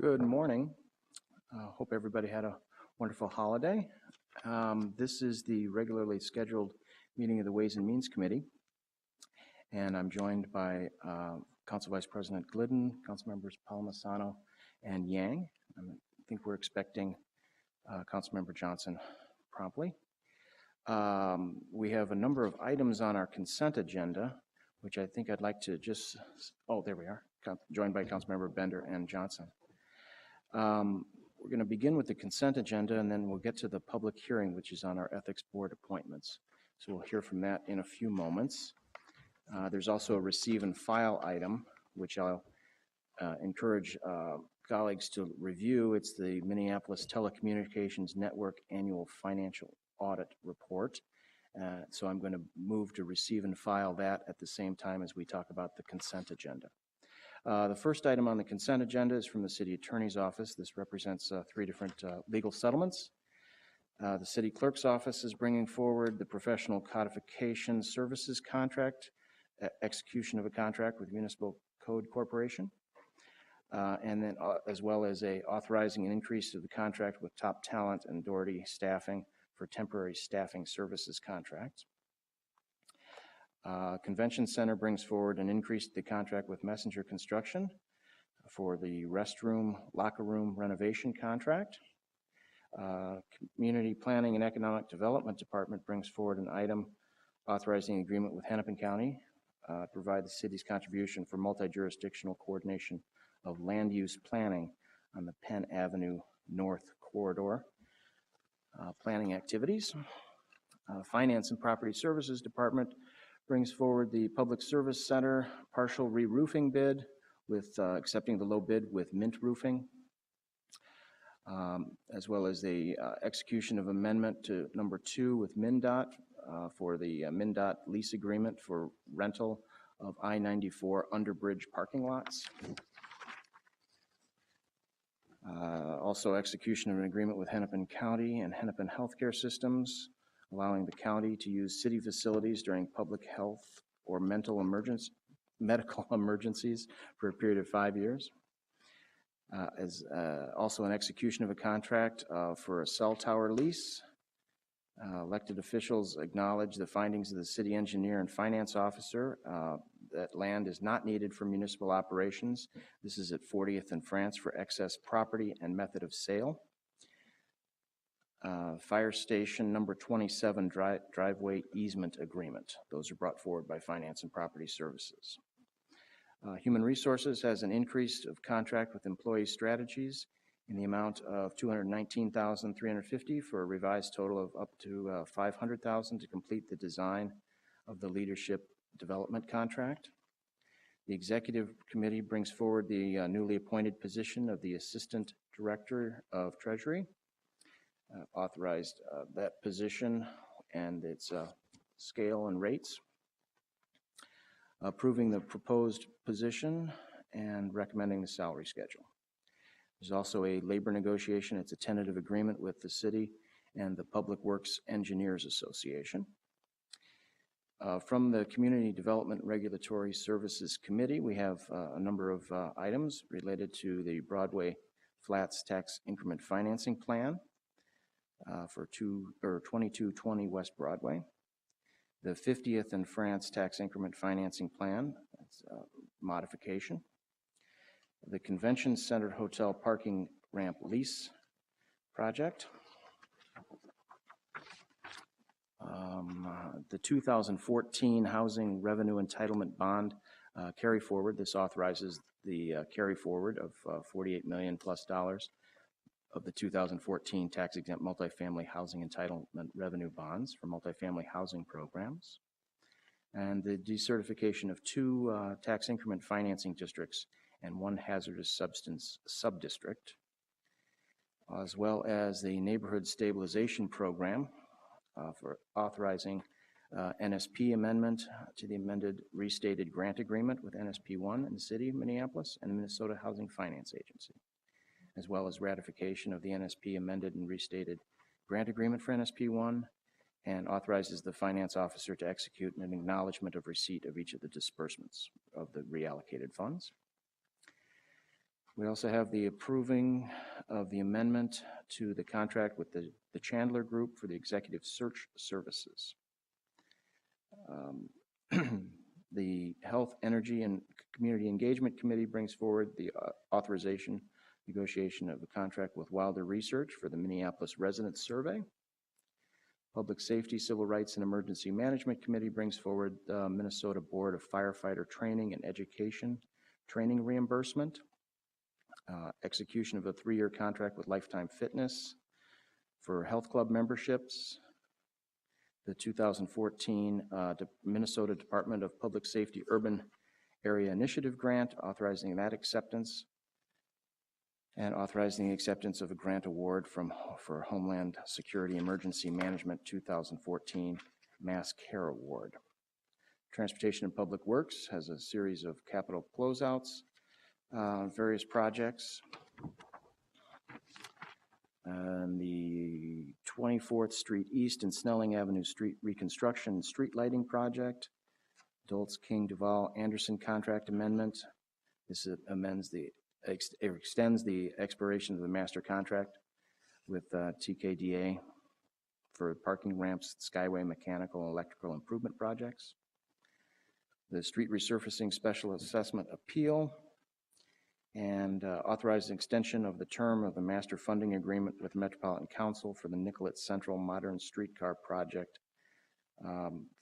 Good morning. Hope everybody had a wonderful holiday. This is the regularly scheduled meeting of the Ways and Means Committee, and I'm joined by Council Vice President Glidden, Council Members Palmisano and Yang. I think we're expecting Councilmember Johnson promptly. We have a number of items on our consent agenda, which I think I'd like to just, there we are, joined by Councilmember Bender and Johnson. We're going to begin with the consent agenda, and then we'll get to the public hearing, which is on our Ethics Board appointments. So we'll hear from that in a few moments. There's also a receive and file item, which I'll encourage colleagues to review. It's the Minneapolis Telecommunications Network Annual Financial Audit Report. So I'm going to move to receive and file that at the same time as we talk about the consent agenda. The first item on the consent agenda is from the City Attorney's Office. This represents 3 different legal settlements. The City Clerk's Office is bringing forward the Professional Codification Services Contract, execution of a contract with Municipal Code Corporation, and then as well as authorizing an increase to the contract with Top Talent and Doherty Staffing for temporary staffing services contracts. Convention Center brings forward an increase to the contract with Messenger Construction for the restroom, locker room renovation contract. Community Planning and Economic Development Department brings forward an item authorizing agreement with Hennepin County to provide the city's contribution for multi-jurisdictional coordination of land use planning on the Penn Avenue North Corridor planning activities. Finance and Property Services Department brings forward the Public Service Center partial re-roofing bid with accepting the low bid with Mint Roofing, as well as the execution of amendment to number 2 with MnDOT for the MnDOT lease agreement for rental of I-94 underbridge parking lots. Also execution of an agreement with Hennepin County and Hennepin Healthcare Systems, allowing the county to use city facilities during public health or medical emergencies for a period of 5 years. Also an execution of a contract for a cell tower lease. Elected officials acknowledge the findings of the city engineer and finance officer that land is not needed for municipal operations. This is at 40th and France for excess property and method of sale. Fire station number 27 driveway easement agreement. Those are brought forward by Finance and Property Services. Human Resources has an increase of contract with Employee Strategies in the amount of $219,350 for a revised total of up to $500,000 to complete the design of the leadership development contract. The Executive Committee brings forward the newly appointed position of the Assistant Director of Treasury. Authorized that position and its scale and rates. Approving the proposed position and recommending the salary schedule. There's also a labor negotiation. It's a tentative agreement with the city and the Public Works Engineers Association. From the Community Development Regulatory Services Committee, we have a number of items related to the Broadway Flats Tax Increment Financing Plan for 2220 West Broadway. The 50th and France Tax Increment Financing Plan, that's modification. The Convention Center Hotel Parking Ramp Lease Project. The 2014 Housing Revenue Entitlement Bond carry forward. This authorizes the carry forward of $48 million plus of the 2014 tax-exempt multifamily housing entitlement revenue bonds for multifamily housing programs, and the decertification of 2 tax increment financing districts and 1 hazardous substance subdistrict, as well as the neighborhood stabilization program for authorizing NSP amendment to the amended restated grant agreement with NSP1 in the city of Minneapolis and the Minnesota Housing Finance Agency, as well as ratification of the NSP amended and restated grant agreement for NSP1, and authorizes the finance officer to execute an acknowledgement of receipt of each of the disbursements of the reallocated funds. We also have the approving of the amendment to the contract with the Chandler Group for the executive search services. The Health, Energy, and Community Engagement Committee brings forward the authorization, negotiation of a contract with Wilder Research for the Minneapolis Residents Survey. Public Safety, Civil Rights, and Emergency Management Committee brings forward the Minnesota Board of Firefighter Training and Education training reimbursement. Execution of a 3-year contract with Lifetime Fitness for health club memberships. The 2014 Minnesota Department of Public Safety Urban Area Initiative Grant, authorizing that acceptance, and authorizing the acceptance of a grant award for Homeland Security Emergency Management 2014 Mass Care Award. Transportation and Public Works has a series of capital closeouts, various projects. And the 24th Street East and Snelling Avenue Street Reconstruction and Street Lighting Project, Doltz King Duval Anderson Contract Amendment. This extends the expiration of the master contract with TKDA for parking ramps, Skyway mechanical and electrical improvement projects. The Street Resurfacing Special Assessment Appeal, and authorize an extension of the term of the master funding agreement with Metropolitan Council for the Nicollet Central Modern Streetcar Project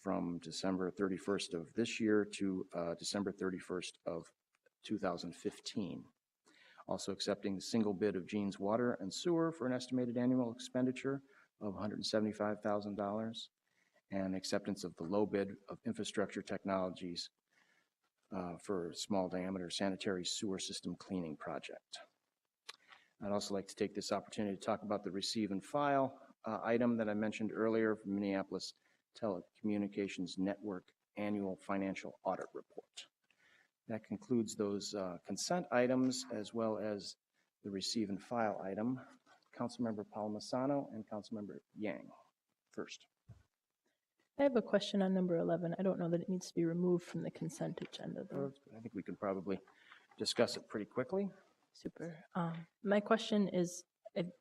from December 31st of this year to December 31st of 2015. Also accepting the single bid of Jeans Water and Sewer for an estimated annual expenditure of $175,000, and acceptance of the low bid of Infrastructure Technologies for small diameter sanitary sewer system cleaning project. I'd also like to take this opportunity to talk about the receive and file item that I mentioned earlier from Minneapolis Telecommunications Network Annual Financial Audit Report. That concludes those consent items as well as the receive and file item. Councilmember Palmisano and Councilmember Yang first. I have a question on number 11. I don't know that it needs to be removed from the consent agenda, though. I think we can probably discuss it pretty quickly. Super. My question is,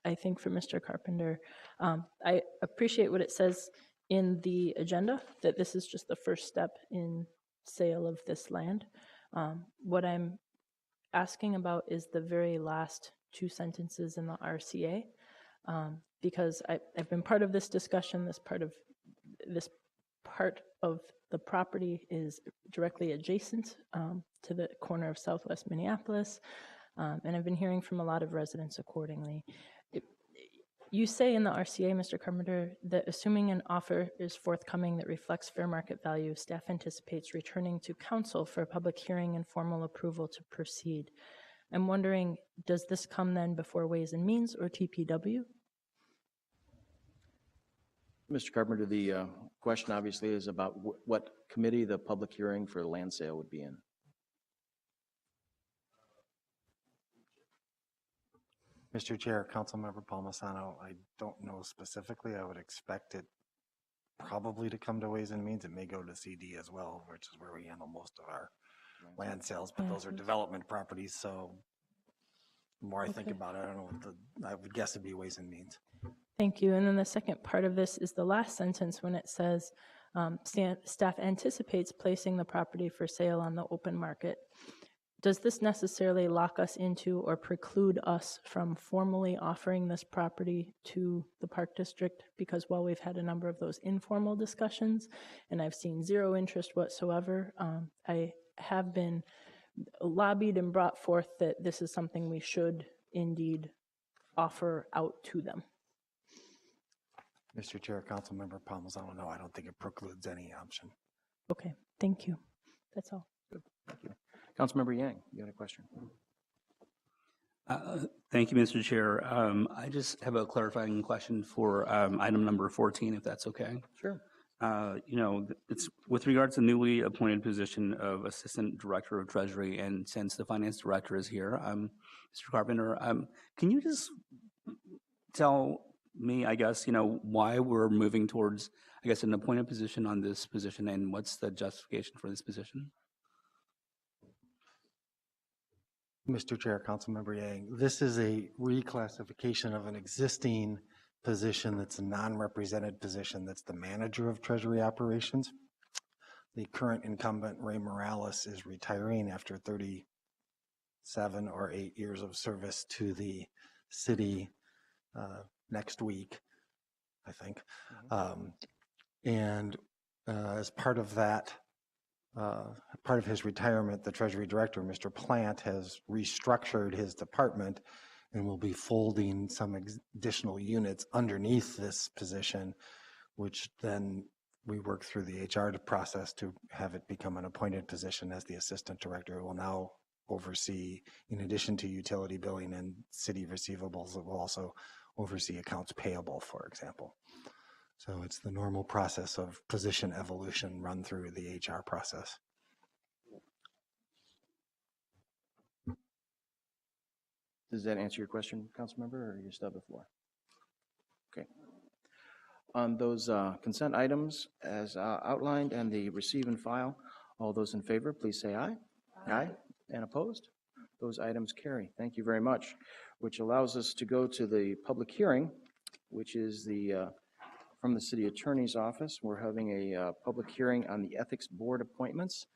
I think for Mr. Carpenter, I appreciate what it says in the agenda, that this is just the first step in sale of this land. What I'm asking about is the very last 2 sentences in the RCA, because I've been part of this discussion. This part of the property is directly adjacent to the corner of Southwest Minneapolis, and I've been hearing from a lot of residents accordingly. You say in the RCA, Mr. Carpenter, that assuming an offer is forthcoming that reflects fair market value, staff anticipates returning to council for a public hearing and formal approval to proceed. I'm wondering, does this come then before Ways and Means or TPW? Mr. Carpenter, the question obviously is about what committee the public hearing for the land sale would be in. Mr. Chair, Councilmember Palmisano, I don't know specifically. I would expect it probably to come to Ways and Means. It may go to CD as well, which is where we handle most of our land sales, but those are development properties. So the more I think about it, I don't know I would guess it'd be Ways and Means. Thank you. And then the second part of this is the last sentence when it says staff anticipates placing the property for sale on the open market. Does this necessarily lock us into or preclude us from formally offering this property to the Park District? Because while we've had a number of those informal discussions and I've seen zero interest whatsoever, I have been lobbied and brought forth that this is something we should indeed offer out to them. Mr. Chair, Councilmember Palmisano, no, I don't think it precludes any option. Okay, thank you. That's all. Good, thank you. Councilmember Yang, you had a question. Thank you, Mr. Chair. I just have a clarifying question for item number 14, if that's okay. Sure. It's with regards to the newly appointed position of Assistant Director of Treasury, and since the Finance Director is here, Mr. Carpenter, can you just tell me, I guess, why we're moving towards, I guess, an appointed position on this position, and what's the justification for this position? Mr. Chair, Councilmember Yang, this is a reclassification of an existing position that's a non-represented position that's the manager of Treasury Operations. The current incumbent, Ray Morales, is retiring after 37 or 8 years of service to the city next week, I think. And as part of that, part of his retirement, the Treasury Director, Mr. Plant, has restructured his department and will be folding some additional units underneath this position, which then we work through the HR process to have it become an appointed position as the Assistant Director, who will now oversee, in addition to utility billing and city receivables, it will also oversee accounts payable, for example. So it's the normal process of position evolution run through the HR process. Does that answer your question, Councilmember, or you still have the floor? Okay. On those consent items as outlined and the receive and file, all those in favor, please say aye. Aye. And opposed? Those items carry. Thank you very much, which allows us to go to the public hearing, which is from the City Attorney's Office. We're having a public hearing on the Ethics Board appointments.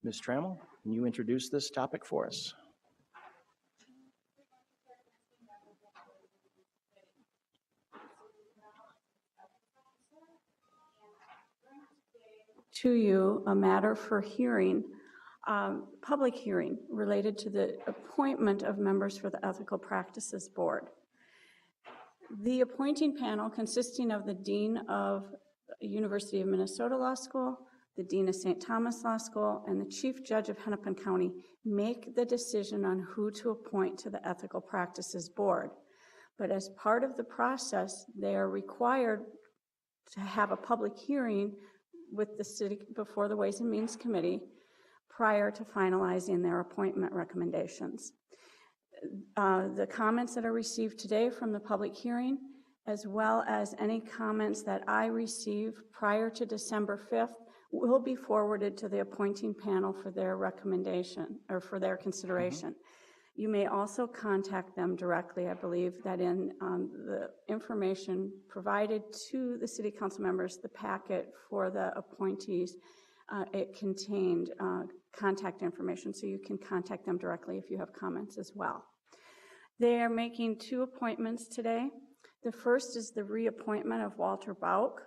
Ms. Trammell, can you introduce this topic for us? To you a matter for hearing, public hearing related to the appointment of members for the Ethical Practices Board. The appointing panel, consisting of the Dean of University of Minnesota Law School, the Dean of St. Thomas Law School, and the Chief Judge of Hennepin County, make the decision on who to appoint to the Ethical Practices Board. But as part of the process, they are required to have a public hearing with the city before the Ways and Means Committee prior to finalizing their appointment recommendations. The comments that are received today from the public hearing, as well as any comments that I receive prior to December 5th, will be forwarded to the appointing panel for their recommendation or for their consideration. You may also contact them directly. I believe that in the information provided to the city council members, the packet for the appointees, it contained contact information, so you can contact them directly if you have comments as well. They are making 2 appointments today. The first is the reappointment of Walter Bauk.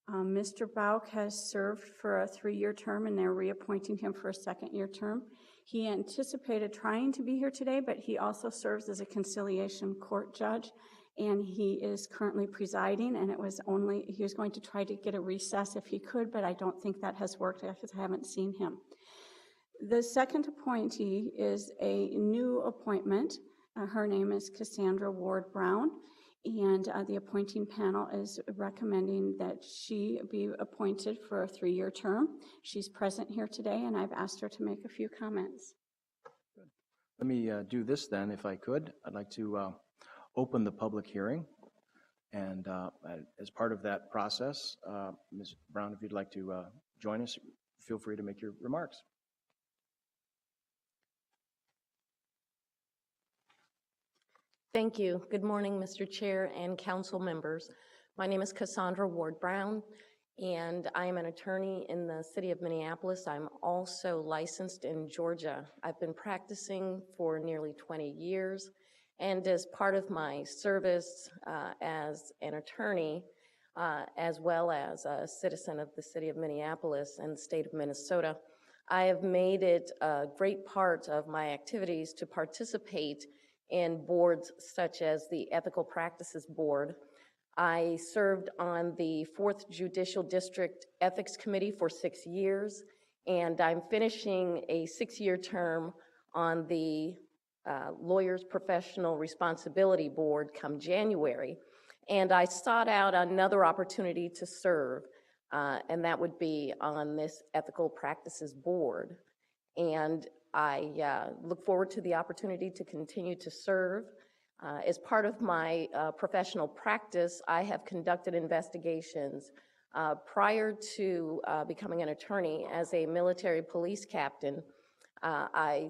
Mr. Bauk has served for a 3-year term, and they're reappointing him for a 2nd-year term. He anticipated trying to be here today, but he also serves as a conciliation court judge, and he is currently presiding, and he was going to try to get a recess if he could, but I don't think that has worked because I haven't seen him. The second appointee is a new appointment. Her name is Cassandra Ward Brown, and the appointing panel is recommending that she be appointed for a 3-year term. She's present here today, and I've asked her to make a few comments. Good. Let me do this then, if I could. I'd like to open the public hearing, and as part of that process, Ms. Brown, if you'd like to join us, feel free to make your remarks. Thank you. Good morning, Mr. Chair and council members. My name is Cassandra Ward Brown, and I am an attorney in the city of Minneapolis. I'm also licensed in Georgia. I've been practicing for nearly 20 years, and as part of my service as an attorney, as well as a citizen of the city of Minneapolis and the state of Minnesota, I have made it a great part of my activities to participate in boards such as the Ethical Practices Board. I served on the 4th Judicial District Ethics Committee for 6 years, and I'm finishing a 6-year term on the Lawyers Professional Responsibility Board come January. And I sought out another opportunity to serve, and that would be on this Ethical Practices Board. And I look forward to the opportunity to continue to serve. As part of my professional practice, I have conducted investigations prior to becoming an attorney as a military police captain I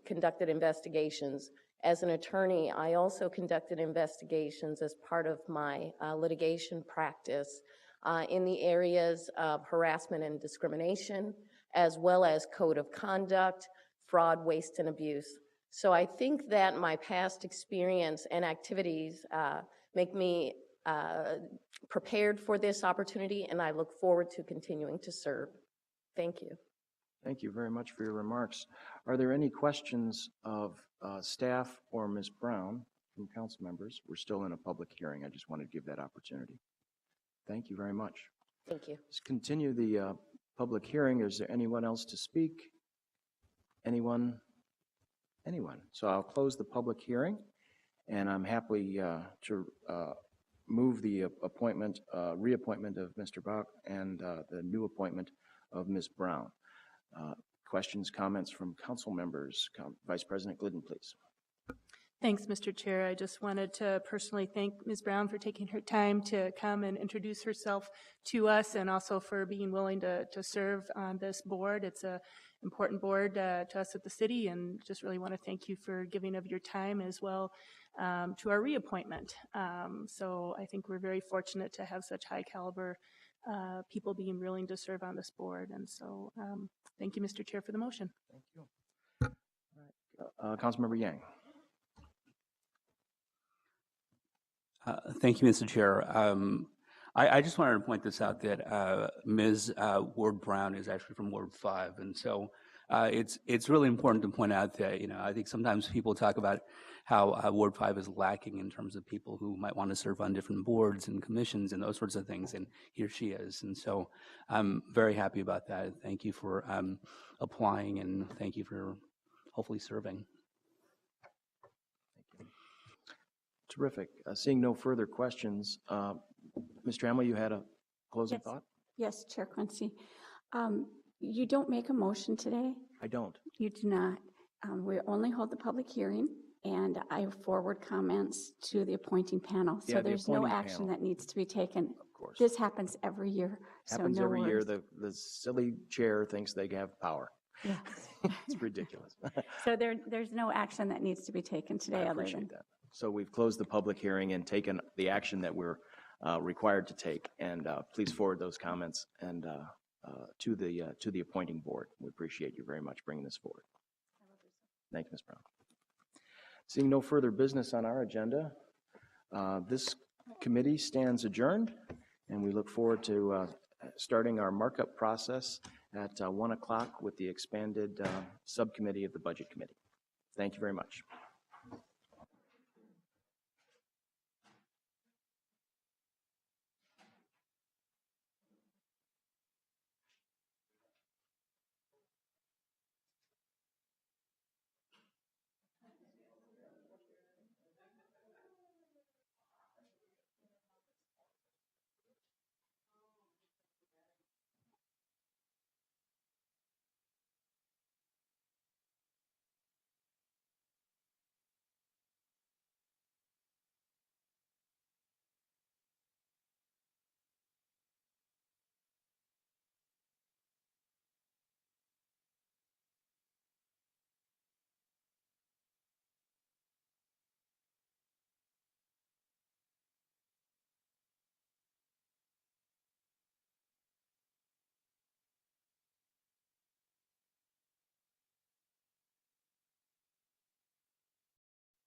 conducted investigations. As an attorney, I also conducted investigations as part of my litigation practice in the areas of harassment and discrimination, as well as code of conduct, fraud, waste, and abuse. So I think that my past experience and activities make me prepared for this opportunity, and I look forward to continuing to serve. Thank you. Thank you very much for your remarks. Are there any questions of staff or Ms. Brown from council members? We're still in a public hearing. I just wanted to give that opportunity. Thank you very much. Thank you. Let's continue the public hearing. Is there anyone else to speak? Anyone? Anyone? So I'll close the public hearing, and I'm happy to move the reappointment of Mr. Bach and the new appointment of Ms. Brown. Questions, comments from council members? Vice President Glidden, please. Thanks, Mr. Chair. I just wanted to personally thank Ms. Brown for taking her time to come and introduce herself to us, and also for being willing to serve on this board. It's an important board to us at the city, and just really want to thank you for giving of your time, as well to our reappointment. So I think we're very fortunate to have such high caliber people being willing to serve on this board. And so thank you, Mr. Chair, for the motion. Thank you. All right. Councilmember Yang. Thank you, Mr. Chair. I just wanted to point this out that Ms. Ward Brown is actually from Ward 5, and so it's really important to point out that, you know, I think sometimes people talk about how Ward 5 is lacking in terms of people who might want to serve on different boards and commissions and those sorts of things, and here she is. And so I'm very happy about that. Thank you for applying, and thank you for hopefully serving. Terrific. Seeing no further questions, Mr. Hamel, you had a closing thought? Yes, Chair Quincy. You don't make a motion today? I don't. You do not. We only hold the public hearing, and I forward comments to the appointing panel. So Yeah, the there's no appointing action panel. that needs to be taken. Of course. This happens every year, so Happens no every year. worries. The silly chair thinks they have power. Yeah. It's ridiculous. So there's no action that needs to be taken today. I other appreciate than that. So we've closed the public hearing and taken the action that we're required to take. And please forward those comments and to the appointing board. We appreciate you very much bringing this forward. Thank you, Ms. Brown. Seeing no further business on our agenda, this committee stands adjourned, and we look forward to starting our markup process at 1 o'clock with the expanded subcommittee of the Budget Committee. Thank you very much.